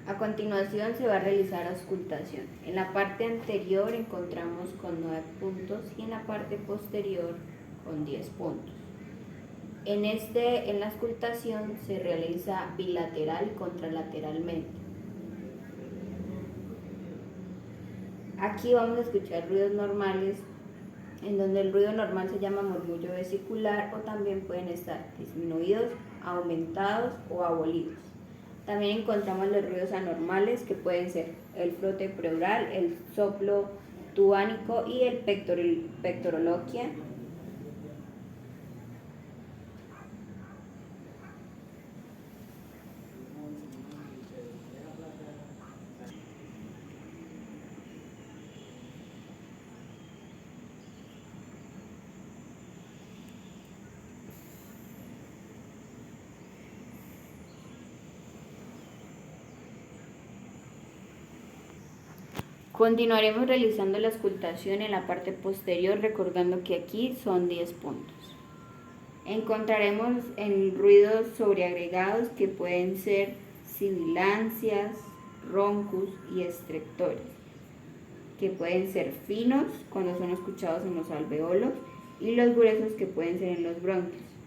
A continuación se va a realizar auscultación. En la parte anterior encontramos con 9 puntos y en la parte posterior con 10 puntos. En la auscultación se realiza bilateral y contralateralmente. Aquí vamos a escuchar ruidos normales, en donde el ruido normal se llama murmullo vesicular o también pueden estar disminuidos, aumentados o abolidos. También encontramos los ruidos anormales que pueden ser el frote pleural, el soplo tubánico y el pectoroloquia. Continuaremos realizando la auscultación en la parte posterior, recordando que aquí son 10 puntos. Encontraremos en ruidos sobreagregados que pueden ser sibilancias, roncus y estreptores, que pueden ser finos cuando son escuchados en los alveolos y los gruesos que pueden ser en los bronquios.